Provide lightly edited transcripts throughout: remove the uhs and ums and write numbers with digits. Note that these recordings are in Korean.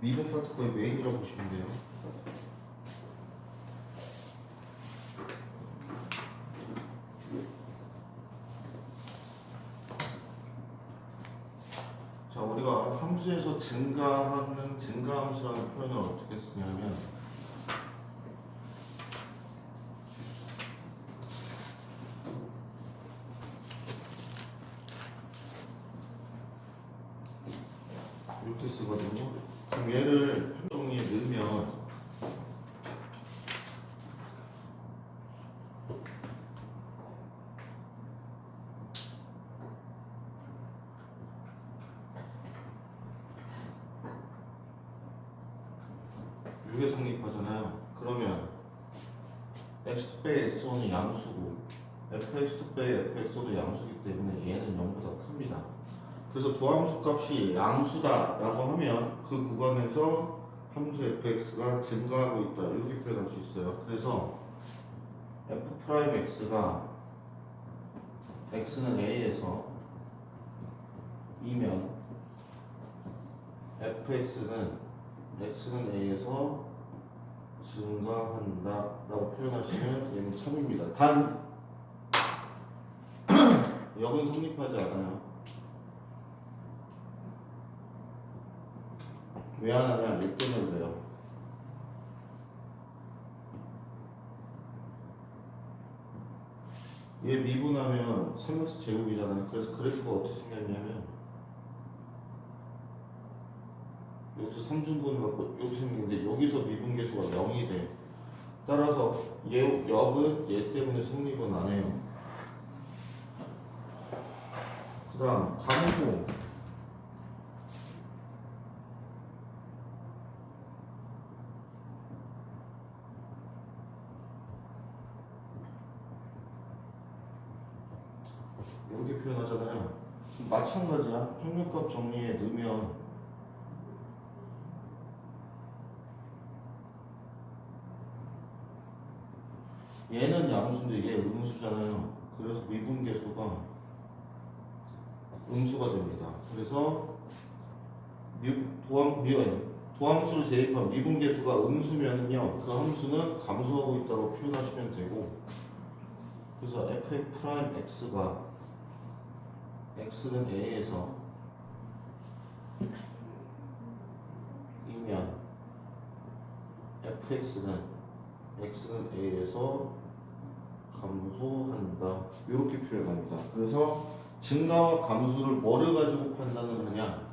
미분 파트 거의 메인이라고 보시면 돼요. 자, 우리가 함수에서 증가하는 증가함수라는 표현을 어떻게 쓰냐면 이렇게 쓰거든요. 그럼 얘를 함정리에 넣으면 이게 성립하잖아요. 그러면 x 빼기 x1은 양수고 fx 빼기 fx도 양수이기 때문에 얘는 0보다 큽니다. 그래서 도함수 값이 양수다라고 하면 그 구간에서 함수 fx가 증가하고 있다 이렇게 표현할 수 있어요. 그래서 f'x가 x는 a에서 2면 fx는 x는 a에서 증가한다 라고 표현하시면 얘는 참입니다. 단 역은 성립하지 않아요. 왜 안 하냐? 얘 때문에 그래요. 얘 미분하면 3x 제곱이잖아요. 그래서 그래프가 어떻게 생겼냐면 여기서 3중분을 갖고 여기 생기는데 여기서 미분계수가 0이 돼. 따라서 얘 역은 얘 때문에 성립은 안 해요. 그 다음 감소 이렇게 표현하잖아요. 마찬가지야. 평균값 정리에 넣으면 얘는 양수인데 얘 음수잖아요. 그래서 미분계수가 음수가 됩니다. 그래서 도함수를 대입한 미분계수가 음수면은요, 그 함수는 감소하고 있다고 표현하시면 되고, 그래서 f'x가 x는 a에서 2면 fx는 x는 a에서 감소한다 이렇게 표현합니다. 그래서 증가와 감소를 뭐를 가지고 판단을 하냐?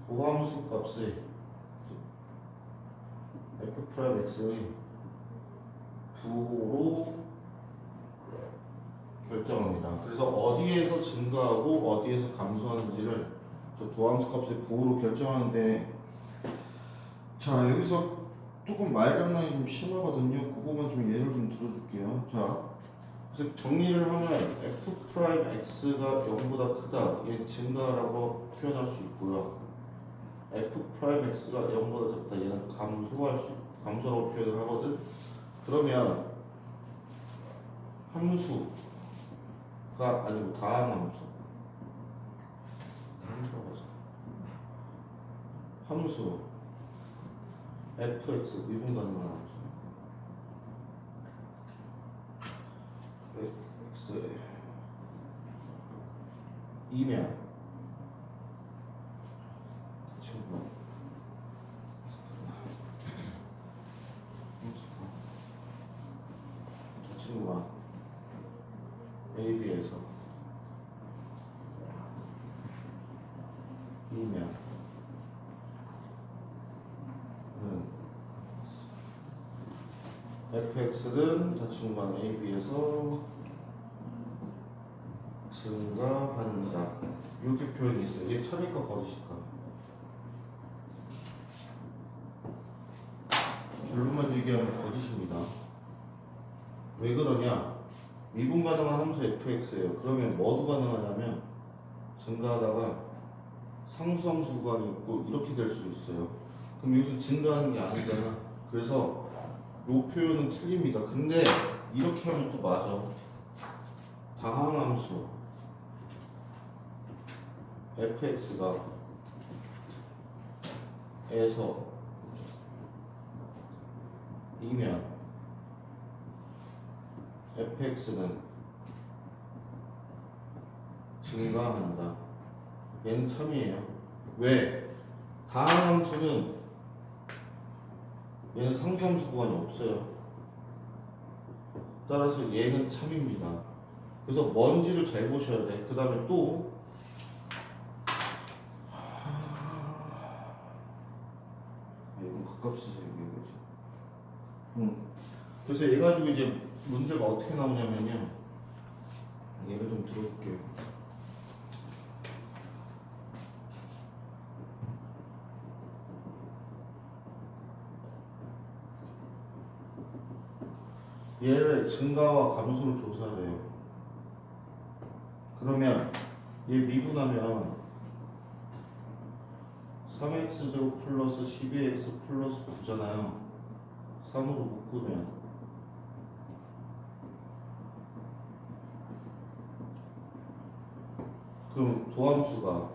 도함수 값의 f'x의 부호로 결정합니다. 그래서 어디에서 증가하고 어디에서 감소하는지를 저 도함수 값의 부호로 결정하는데, 자 여기서 조금 말장난이 좀 심하거든요. 그거만 좀 예를 좀 들어줄게요. 자, 그래서 정리를 하면 f'x가 0보다 크다, 얘 증가라고 표현할 수 있고요. f'x가 0보다 작다, 얘는 감소라고 표현을 하거든. 그러면 함수가 아니고 다항함수, 함수라고 하자. 함수 fx 미분 가능한 함수 x 2면 친구가 친구가 AB에서 2면 fx는 다친 간 AB에서 증가한다 이렇게 표현이 있어요. 이게 참일까 거짓일까? 결론만 얘기하면 거짓입니다. 왜 그러냐? 미분 가능한 함수 fx예요. 그러면 뭐도 가능하냐면 증가하다가 상수함수 구간이 있고 이렇게 될 수도 있어요. 그럼 여기서 증가하는 게 아니잖아. 그래서 이 표현은 틀립니다. 근데 이렇게 하면 또 맞아. 다항함수 fx가 에서 이면 fx는 증가한다. 얘는 참이에요. 왜? 다항함수는 얘는 상수함수 구간이 없어요. 따라서 얘는 참입니다. 그래서 뭔지를 잘 보셔야 돼. 그 다음에 또 이건 가깝어서 얘기한 거지. 그래서 얘 가지고 이제 문제가 어떻게 나오냐면요. 얘를 좀 들어줄게요. 얘를 증가와 감소를 조사해요. 그러면 얘 미분하면 3x제곱 플러스 12x 플러스 9잖아요. 3으로 묶으면 그럼 도함수가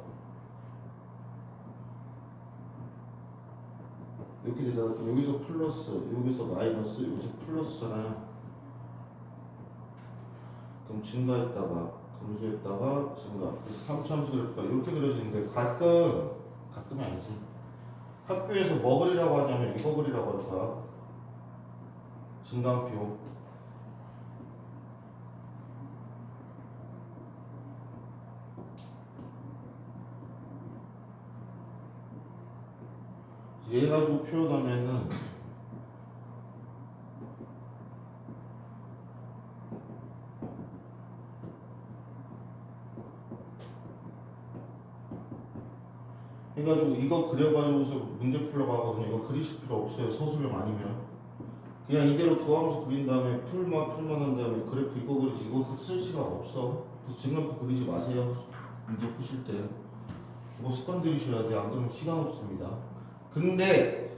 이렇게 되잖아. 그럼 여기서 플러스, 여기서 마이너스, 여기서 플러스잖아요. 그럼 증가했다가 감소했다가 증가. 그래서 3참수 그래프가 이렇게 그려지는데 가끔이 아니지. 학교에서 뭐 그리라고 하냐면 이거 그리라고 할까? 증감표. 얘 가지고 표현하면은 해가지고 이거 그려가지고서 문제 풀려고 하거든요. 이거 그리실 필요 없어요. 서술형 아니면 그냥 이대로 도함수 그린 다음에 풀만 한 다음에 그래프 이거 그리지. 이거 쓸 시간 없어. 그래서 증감표 그리지 마세요. 문제 푸실 때 이거 습관 들이셔야 돼. 안 그러면 시간 없습니다. 근데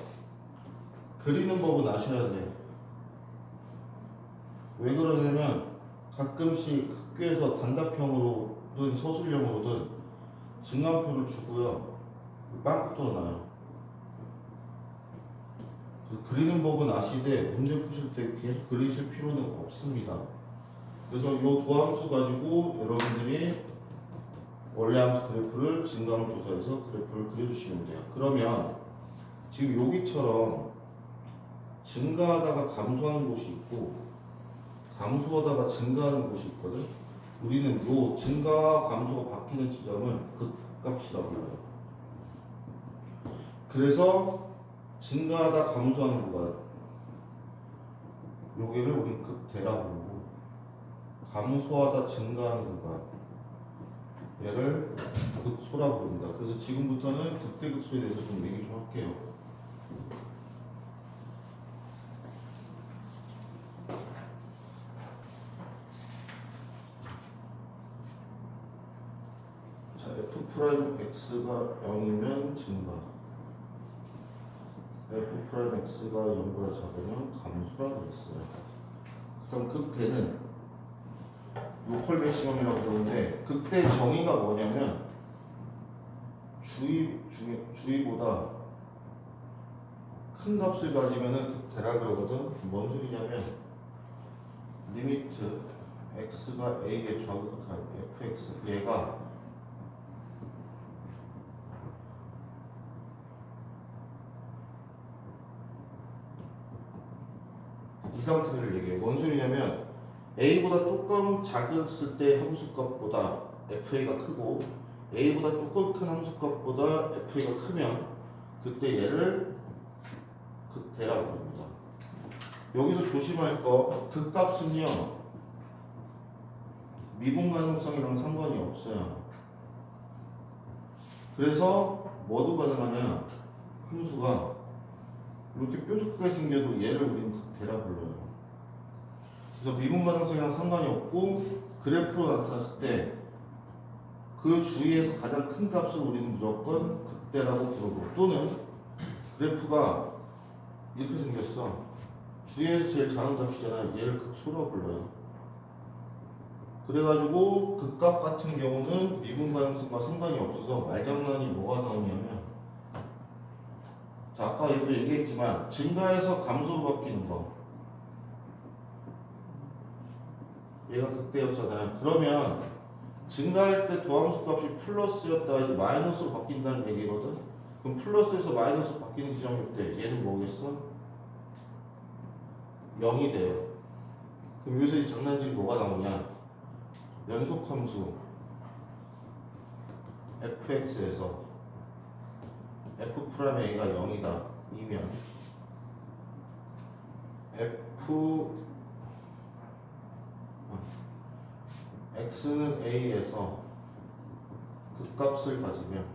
그리는 법은 아셔야 돼. 왜 그러냐면 가끔씩 학교에서 단답형으로든 서술형으로든 증감표를 주고요. 빵꾸 나요. 그리는 법은 아시되 문제 푸실 때 계속 그리실 필요는 없습니다. 그래서 이 도함수 가지고 여러분들이 원래 함수 그래프를 증가함을 조사해서 그래프를 그려주시면 돼요. 그러면 지금 여기처럼 증가하다가 감소하는 곳이 있고 감소하다가 증가하는 곳이 있거든. 우리는 요 증가와 감소가 바뀌는 지점을 극값이라고 불러요. 그래서 증가하다 감소하는 구간 여기를 우리 극대라고 부르고 감소하다 증가하는 구간 얘를 극소라고 부릅니다. 그래서 지금부터는 극대 극소에 대해서 좀 얘기 좀 할게요. 자, f'x가 0이면 증가, f'x가 0보다 작으면 감소라고 했어요. 그럼 극대는 로컬 맥시멈이라고 부르는데 극대 정의가 뭐냐면 주의보다 큰 값을 가지면은 극대라 그러거든. 뭔 소리냐면 리미트 x가 a에 좌극한 fx 얘가 이 상태를 얘기해요. 뭔 소리냐면 a보다 조금 작았을 때 함수값보다 fa가 크고 a보다 조금 큰 함수값보다 fa가 크면 그때 얘를 극대라고 합니다. 여기서 조심할 거 극값은요 미분 가능성이랑 상관이 없어요. 그래서 뭐도 가능하냐, 함수가 이렇게 뾰족하게 생겨도 얘를 우리는 극대라 불러요. 그래서 미분 가능성이랑 상관이 없고 그래프로 나타났을 때 그 주위에서 가장 큰 값을 우리는 무조건 극대라고 부르고, 또는 그래프가 이렇게 생겼어. 주위에서 제일 작은 값이잖아요. 얘를 극소라고 불러요. 그래가지고 극값 같은 경우는 미분 가능성과 상관이 없어서 말장난이 뭐가 나오냐면 자, 아까 얘도 얘기했지만 증가해서 감소로 바뀌는 거. 얘가 극대였잖아요. 그러면 증가할 때 도함수 값이 플러스였다가 이제 마이너스로 바뀐다는 얘기거든. 그럼 플러스에서 마이너스로 바뀌는 지점일 때 얘는 뭐겠어? 0이 돼요. 그럼 여기서 이 장난질이 뭐가 나오냐? 연속함수 fx에서 f'a가 0이다 이면 x는 a에서 극값을 가지면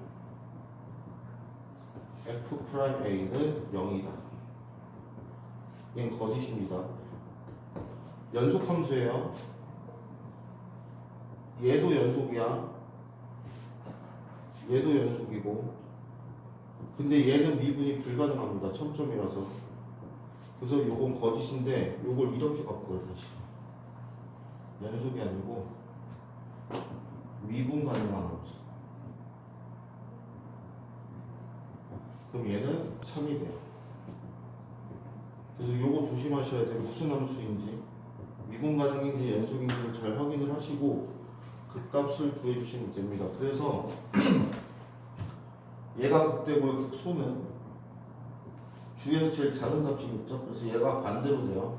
f'a는 0이다. 이건 거짓입니다. 연속함수예요. 얘도 연속이야. 얘도 연속이고. 근데 얘는 미분이 불가능합니다. 첨점이라서. 그래서 요건 거짓인데 요걸 이렇게 바꿔요. 다시. 연속이 아니고 미분 가능한 함수. 그럼 얘는 3이 돼요. 그래서 요거 조심하셔야 돼요. 무슨 함수인지 미분 가능인지 연속인지를 잘 확인을 하시고 그 값을 구해주시면 됩니다. 그래서 얘가 극대고요. 극소는 주에서 제일 작은 값이 있죠. 그래서 얘가 반대로 돼요.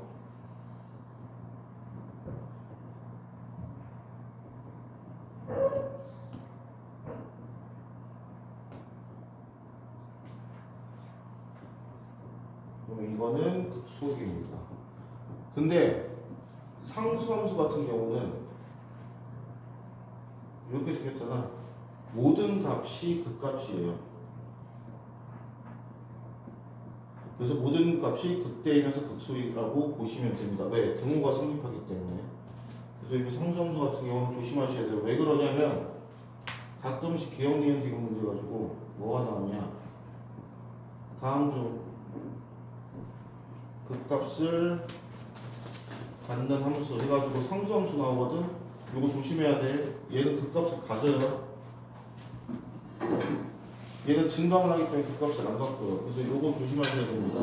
그럼 이거는 극소입니다. 근데 상수함수 같은 경우는 이렇게 생겼잖아. 모든 값이 극값이에요. 그래서 모든 값이 극대이면서 극소이라고 보시면 됩니다. 왜? 등호가 성립하기 때문에. 그래서 이거 상수함수 같은 경우는 조심하셔야 돼요. 왜 그러냐면 가끔씩 기억, 니은, 디귿 문제 가지고 뭐가 나오냐. 다음 중 극값을 갖는 함수 해가지고 상수함수 나오거든. 이거 조심해야 돼. 얘는 극값을 가져요. 얘는 증가만 하기 때문에 극값을 안 갖고요. 그래서 이거 조심하셔야 됩니다.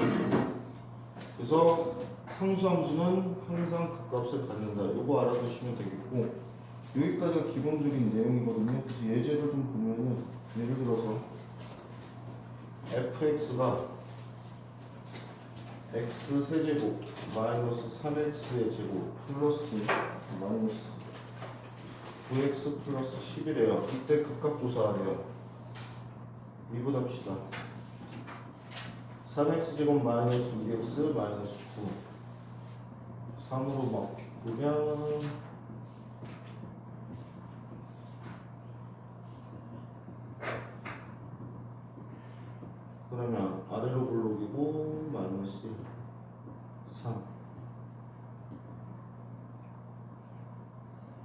그래서 상수함수는 항상 극값을 갖는다. 이거 알아두시면 되겠고, 여기까지가 기본적인 내용이거든요. 그래서 예제를 좀 보면은, 예를 들어서 fx가 x 세제곱 마이너스 3x의 제곱 플러스 마이너스 9x 플러스 10이래요. 이때 극값 조사하래요. 미분합시다. 3x제곱 마이너스 6x 마이너스 9 3으로 바꾸면 그러면 아래로 블록이고 마이너스 3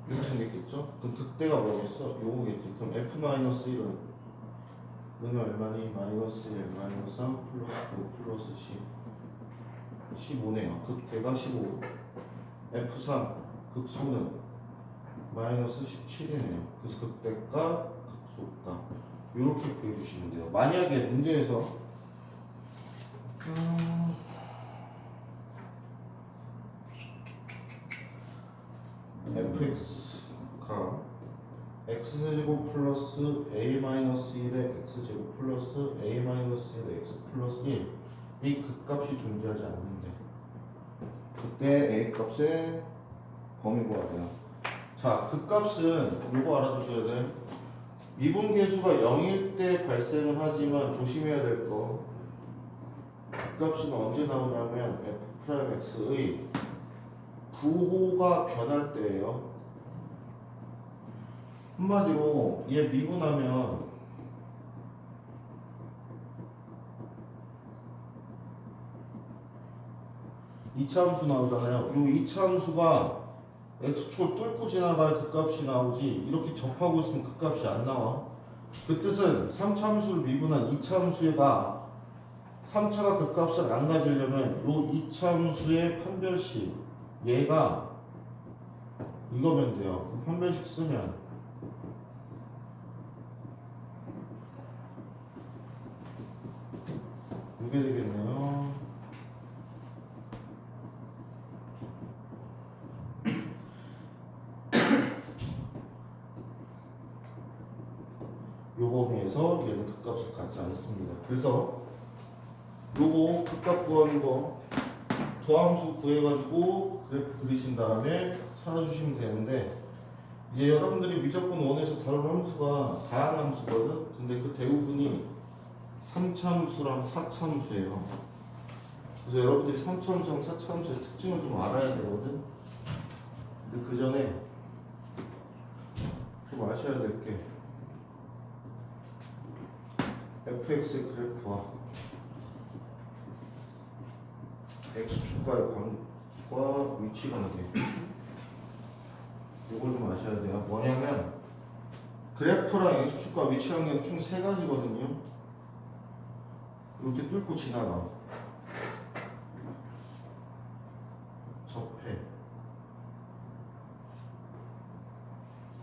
이렇게 생겼겠죠? 그럼 극대가 뭐겠어? 요거겠지. 그럼 f-1은 는이 얼마니? 마이너스 1, 마이너스 3, 플러스 9, 플러스 10 15네요. 극대가 15 F3 극소는 마이너스 17이네요. 그래서 극대가 극소가 이렇게 구해주시면 돼요. 만약에 문제에서 fx가 x제곱 플러스 a-1의 x제곱 플러스 a-1의 x 플러스 1 이 극값이 존재하지 않는데 그때 a 값의 범위 구하래요. 자, 극값은 요거 알아두셔야 돼. 미분계수가 0일 때 발생을 하지만 조심해야 될 거 극값은 언제 나오냐면 f'x의 부호가 변할 때예요. 한마디로 얘 미분하면 이차함수 나오잖아요. 이 이차함수가 x축을 뚫고 지나가야 극값이 나오지 이렇게 접하고 있으면 극값이 안 나와. 그 뜻은 3차함수를 미분한 이차함수가 3차가 극값을 안 가지려면 이 이차함수의 판별식 얘가 이거면 돼요. 그 판별식 쓰면 이게 요게 되겠네요. 요 범위에서 얘는 극값을 갖지 않습니다. 그래서 요거 극값 구하는 거 도함수 구해가지고 그래프 그리신 다음에 찾아주시면 되는데, 이제 여러분들이 미적분 원에서 다룰 함수가 다양한 함수거든. 근데 그 대부분이 3차함수랑 4차함수예요. 그래서 여러분들이 3차함수랑 4차함수의 특징을 좀 알아야 되거든. 근데 그 전에 좀 아셔야 될 게, fx의 그래프와 x축과의 관계와 위치 관계, 이걸 좀 아셔야 돼요. 뭐냐면 그래프랑 x축과 위치 관계는 총 3가지거든요. 이렇게 뚫고 지나가. 접해.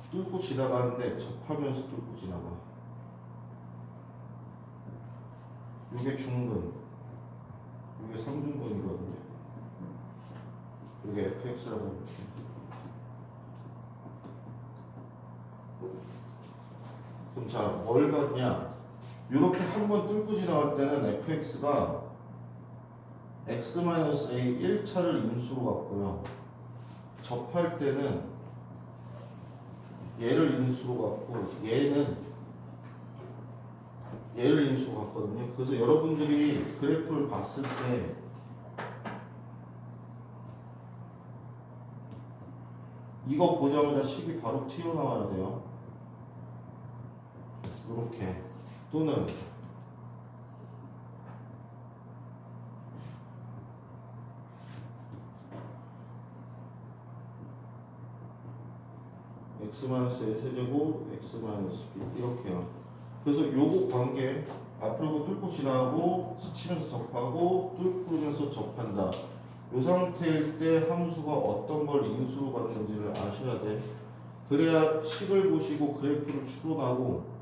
뚫고 지나가는데 접하면서 뚫고 지나가. 이게 중근, 이게 삼중근이거든요. 이게 fx라고 할게요. 그럼 자, 뭘 봤냐? 이렇게 한 번 뚫고 지나갈 때는 fx가 x-a 1차를 인수로 갖고요. 접할 때는 얘를 인수로 갖고 얘를 인수로 갖거든요. 그래서 여러분들이 그래프를 봤을 때 이거 보자마자 식이 바로 튀어나와야 돼요. 이렇게. 또는 x-a 세제곱 x-b 이렇게요. 그래서 요거 관계 앞으로 뚫고 지나가고 스치면서 접하고 뚫으면서 접한다. 요 상태일 때 함수가 어떤 걸 인수로 받는지를 아셔야 돼. 그래야 식을 보시고 그래프를 추론하고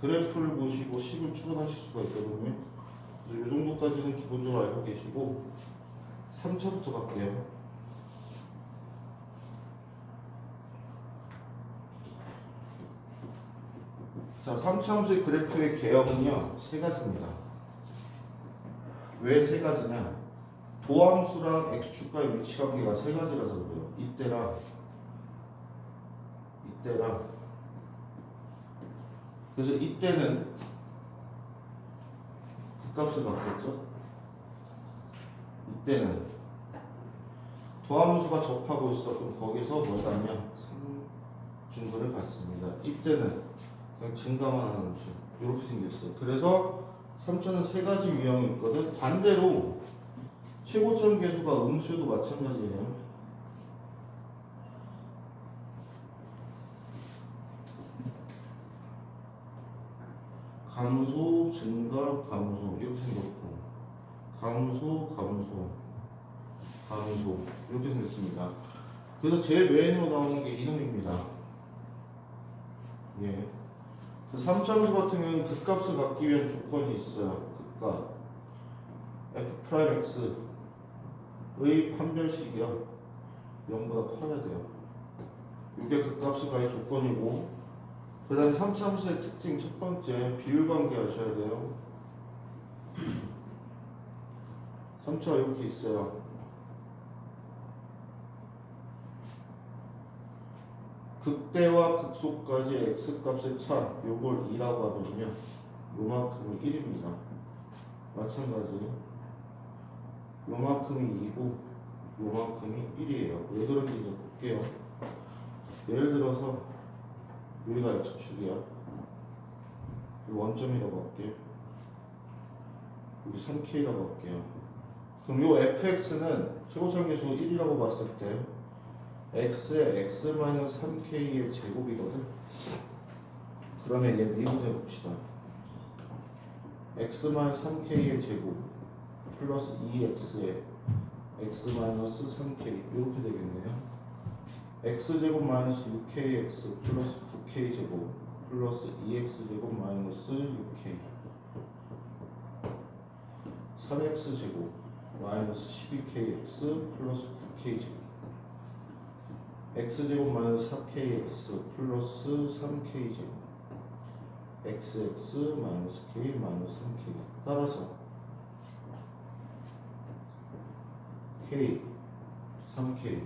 그래프를 보시고 식을 추론하실 수가 있거든요. 그래서 요 정도까지는 기본적으로 알고 계시고 3차부터 갈게요. 자, 3차함수의 그래프의 개형은요 3가지입니다. 왜 3가지냐? 도함수랑 x축과의 위치관계가 3가지라서 그래요. 이때랑 그래서 이때는 그 값을 갖겠죠. 이때는 도함수가 접하고 있어. 그럼 거기서 뭘 갖냐? 중근을 갖습니다. 이때는 그냥 증가만 하는 함수 이렇게 생겼어요. 그래서 3차는 3가지 유형이 있거든. 반대로 최고점 계수가 음수도 마찬가지예요. 감소, 증가, 감소 이렇게 생겼고, 감소, 감소, 감소 이렇게 생겼습니다. 그래서 제일 메인으로 나오는 게 이놈입니다. 예. 3차함수 같은 경우는 극값을 갖기 위한 조건이 있어요. 극값 f'x의 판별식이야 0보다 커야 돼요. 이게 극값을 가할 조건이고, 그 다음에 3차함수의 특징 첫 번째 비율관계 하셔야 돼요. 3차가 이렇게 있어요. 극대와 극소까지 x값의 차, 요걸 2라고 하거든요. 요만큼이 1입니다. 마찬가지. 요만큼이 2고 요만큼이 1이에요. 왜 그런지 이제 볼게요. 예를 들어서 여기가 x축이야. 원점이라고 할게요. 여기 3k라고 할게요. 그럼 요 fx는 최고차계수 1이라고 봤을 때 x의 x-3k의 제곱이거든. 그러면 얘 미분해 봅시다. x-3k의 제곱 플러스 2x의 x-3k 이렇게 되겠네요. x제곱 마이너스 6kx 플러스 9k제곱 플러스 2x제곱 마이너스 6k. 3x제곱 마이너스 12kx 플러스 9k제곱 x제곱 마이너스 4kx 플러스 3k제곱 xx 마이너스 k 마이너스 3k 따라서 k 3k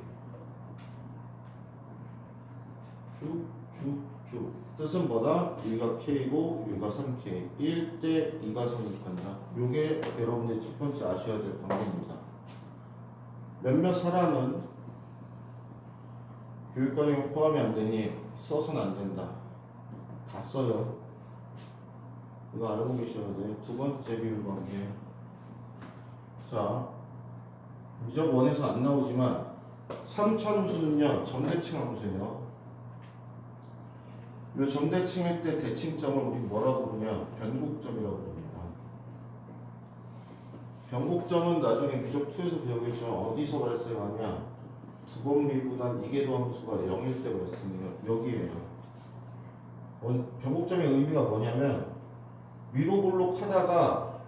쭉쭉쭉 뜻은 뭐다? 여기가 k고 여기가 3k 1대 2가 성립한다. 요게 여러분들이 첫 번째 아셔야 될 관계입니다. 몇몇 사람은 교육과정에 포함이 안 되니 써서는 안 된다. 다 써요. 이거 알고 계셔야 돼요. 두 번째 비율 관계. 자, 미적 원에서 안 나오지만 3차함수는요 점대칭 함수예요. 이 점대칭일 때 대칭점을 우리 뭐라고 부르냐? 변곡점이라고 부릅니다. 변곡점은 나중에 미적 2에서 배우겠지만 어디서 발생하냐? 두 번 미분한 이계도함수가 0일 때 발생해요. 여기에요. 변곡점의 의미가 뭐냐면 위로 볼록하다가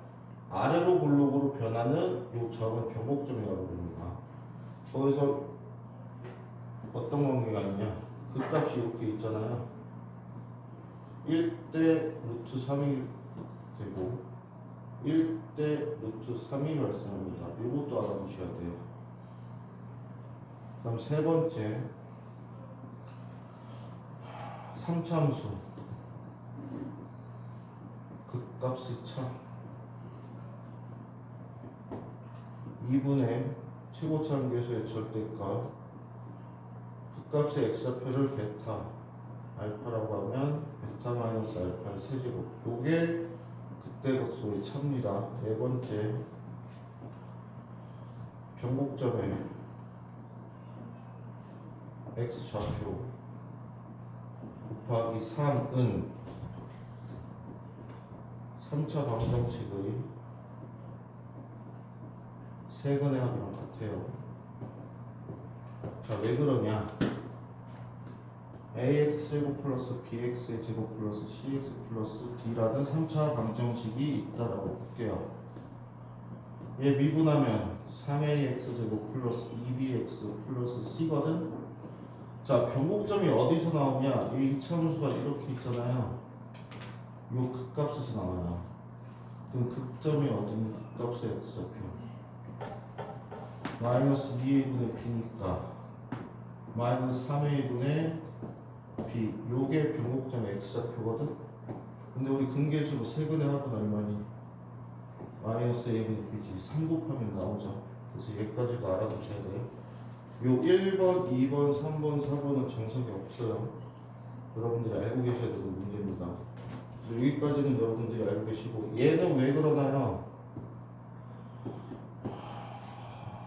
아래로 볼록으로 변하는 이 점을 변곡점이라고 부릅니다. 거기서 어떤 관계가 있냐? 극값이 이렇게 있잖아요. 1대 루트 3이 되고 1대 루트 3이 발생합니다. 이것도 알아두셔야 돼요. 그다음 세 번째 3차함수 극값의 차 2분의 최고차함계수의 절대값 극값의 x좌표를 베타 알파라고 하면 베타 마이너스 알파의 세제곱 요게 그때 극소의 차입니다. 네 번째 변곡점의 x좌표 곱하기 3은 3차 방정식의 세근의 합이랑 같아요. 자, 왜 그러냐? ax제곱 플러스 bx의 제곱 플러스 cx 플러스 d라는 3차 방정식이 있다라고 볼게요. 얘 미분하면 3ax제곱 플러스 2bx 플러스 c거든? 자, 변곡점이 어디서 나오냐? 이 이차함수가 이렇게 있잖아요. 요 극값에서 나와요. 그럼 극점이 어디니? 극값의 x좌표 마이너스 2a분의 b니까 마이너스 3a분의 b 요게 변곡점의 x좌표거든? 근데 우리 근계수로 세근의 합은 얼마니? 마이너스 a분의 b지 3 곱하면 나오죠. 그래서 얘까지도 알아두셔야 돼요. 요 1번, 2번, 3번, 4번은 정석이 없어요. 여러분들이 알고 계셔야 되는 문제입니다. 그래서 여기까지는 여러분들이 알고 계시고 얘는 왜 그러나요?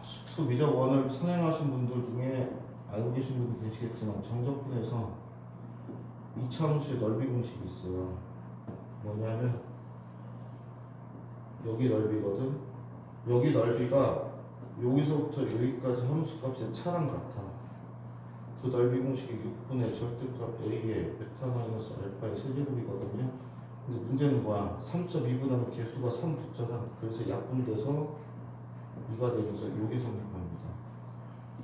수투 미적 원을 선행하신 분들 중에 알고 계신 분도 계시겠지만 정적분에서 이차함수의 넓이 공식이 있어요. 뭐냐면 여기 넓이거든. 여기 넓이가 여기서부터 여기까지 함수값의 차랑 같아. 그 넓이 공식이 6분의 절대값 a의 베타 마이너스 알파의 세제곱이거든요. 근데 문제는 뭐야? 3.2분하면 개수가 3 붙잖아. 그래서 약분돼서 2가 되면서 요게 성립합니다.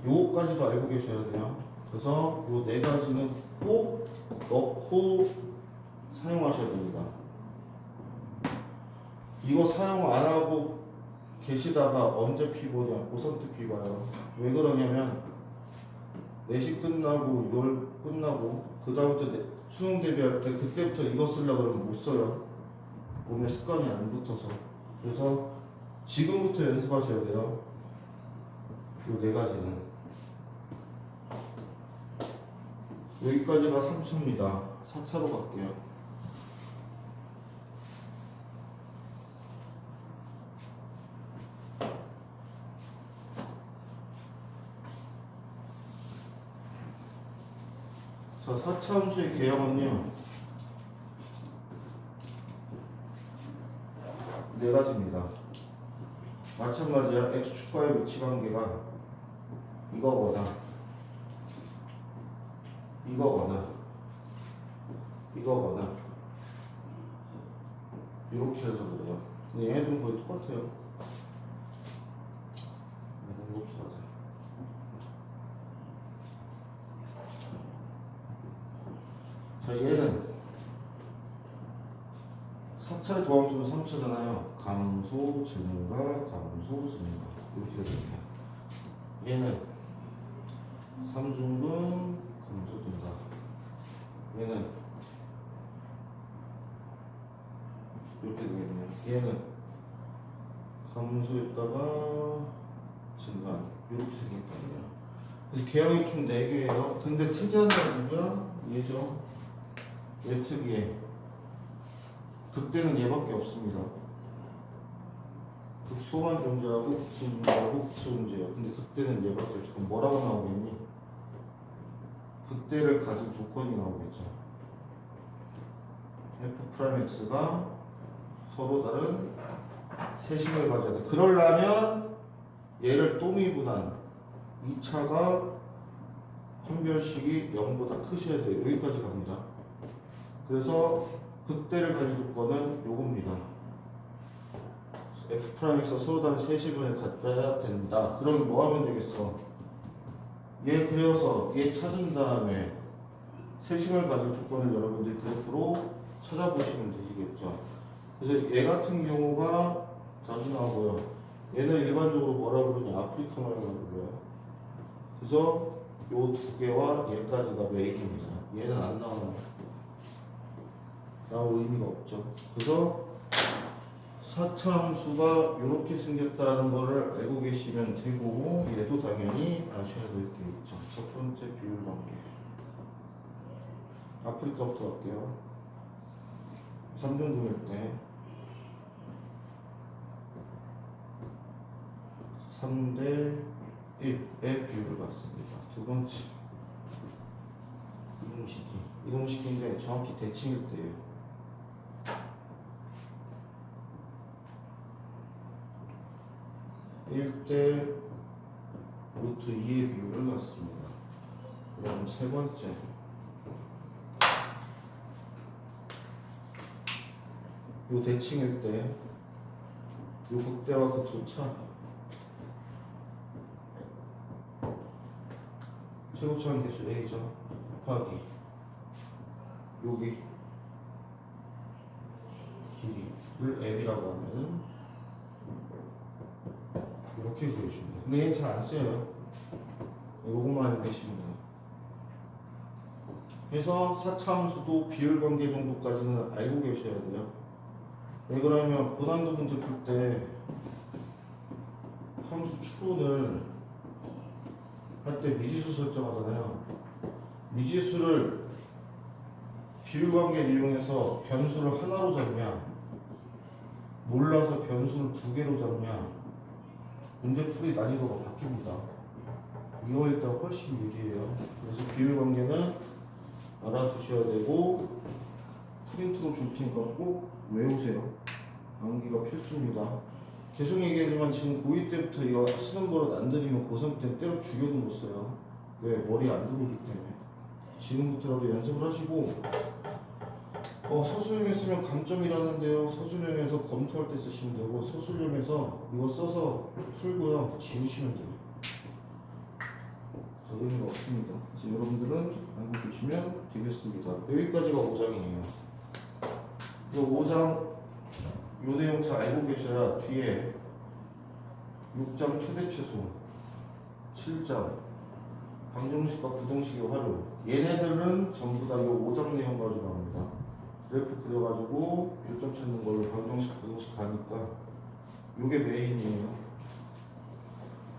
요거까지도 알고 계셔야 돼요. 그래서 요 네 가지는 꼭 넣고 사용하셔야 됩니다. 이거 사용 안 하고 계시다가 언제 피 보냐? 고3 때 피 봐요. 왜 그러냐면 내시 끝나고 6월 끝나고 그 다음부터 수능 대비할 때 그때부터 이거 쓰려고 그러면 못 써요. 몸에 습관이 안 붙어서. 그래서 지금부터 연습하셔야 돼요. 요 네 가지는. 여기까지가 3차입니다. 4차로 갈게요. 자, 4차 함수의 개형은요 네 가지입니다. 마찬가지야. x축과의 위치 관계가 이거거나 이거거나 이거거나 이렇게 해서 그래요. 근데 얘네들은 거의 똑같아요. 이렇게 가자. 자, 얘는 4차의 도함수는 3차잖아요. 감소, 증가, 감소, 증가. 이렇게 되네요. 얘는 3중근, 감소, 증가. 얘는 이렇게 되겠네요. 얘는 감소했다가 증가. 이렇게 생겼거든요. 그래서 개형이 총 4개예요. 근데 특이한 건 누구야? 얘죠. 얘 특이해. 극대는 얘밖에 없습니다. 극소만 존재하고 극소 존재하고 극소 존재해요. 근데 극대는 얘밖에 없어. 그럼 뭐라고 나오겠니? 극대를 가진 조건이 나오겠죠. F'X가 서로 다른 세심을 가져야 돼. 그러려면 얘를 또미분한 2차가 한별식이 0보다 크셔야 돼요. 여기까지 갑니다. 그래서 극대를 가진 조건은 요겁니다. F'X가 서로 다른 세심을 갖춰야 된다. 그럼 뭐 하면 되겠어? 얘 그려서 얘 찾은 다음에 세심을 가진 조건을 여러분들이 그래프로 찾아보시면 되시겠죠. 그래서 얘 같은 경우가 자주 나오고요. 얘는 일반적으로 뭐라 부르냐? 아프리카 말로 불러요. 그래서 요 두 개와 얘까지가 메인입니다. 얘는 안 나와요. 나올 의미가 없죠. 그래서 4차 함수가 이렇게 생겼다라는 거를 알고 계시면 되고, 얘도 당연히 아셔야 될 게 있죠. 첫 번째 비율 관계. 아프리카부터 갈게요. 3중분일 때 3대 1의 비율을 봤습니다. 두 번째 이동식인데 정확히 대칭일 때예요. 1대 루트 2의 비율을 봤습니다. 그럼 세 번째 요 대칭일 때 요 극대와 극소차 최고차는 개수 A죠. 곱하기 여기 길이를 M이라고 하면은 이렇게 그려줍니다. 근데 얘는 잘 안 써요. 요것만 알고 계시면 돼요. 그래서 4차 함수도 비율 관계 정도까지는 알고 계셔야 돼요. 왜 그러냐면 고난도 문제 풀 때 함수 추론을 할 때 미지수 설정하잖아요. 미지수를 비율 관계를 이용해서 변수를 하나로 잡냐, 몰라서 변수를 2개로 잡냐, 문제 풀이 난이도가 바뀝니다. 이거 일단 훨씬 유리해요. 그래서 비율 관계는 알아두셔야 되고, 프린트로 줄 테니까 꼭 외우세요. 암기가 필수입니다. 계속 얘기하지만 지금 고2 때부터 이거 쓰는 거로 안 들리면 고3 때는 때려 죽여도 못 써요. 왜? 머리 안 들어오기 때문에. 지금부터라도 연습을 하시고, 서술형에 쓰면 감점이라는데요. 서술형에서 검토할 때 쓰시면 되고, 서술형에서 이거 써서 풀고요, 지우시면 돼요. 의미가 없습니다. 지금 여러분들은 알고 계시면 되겠습니다. 여기까지가 5장이에요. 그래서 5장 요 내용 잘 알고 계셔야 뒤에 6장 최대 최소, 7장 방정식과 부등식의 활용, 얘네들은 전부 다 요 5장 내용 가지고 나옵니다. 그래프 그려가지고 교점 찾는 걸로 방정식, 부등식 가니까 요게 메인이에요.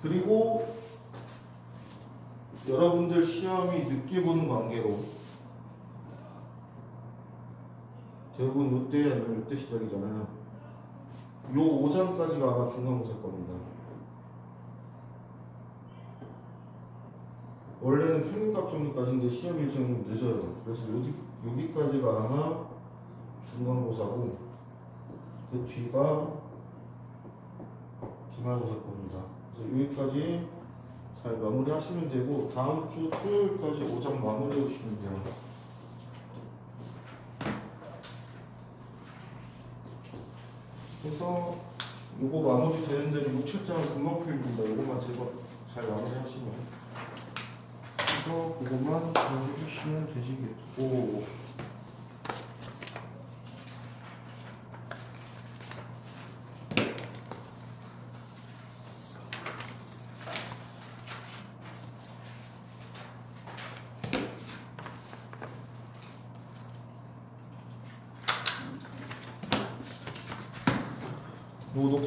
그리고 여러분들 시험이 늦게 보는 관계로 대부분 요때 아니면 요때 시작이잖아요. 요 5장까지가 아마 중간고사 겁니다. 원래는 평균값 정리까지인데 시험 일정이 늦어요. 그래서 여기까지가 아마 중간고사고, 그 뒤가 기말고사 겁니다. 그래서 여기까지 잘 마무리 하시면 되고, 다음 주 토요일까지 5장 마무리 해주시면 돼요. 그래서 요거 마무리 되는 대로 6, 7장은 금방 풀립니다. 요거만 제거 잘 마무리 하시면. 그래서 그것만 해주시면 되시겠고. 요거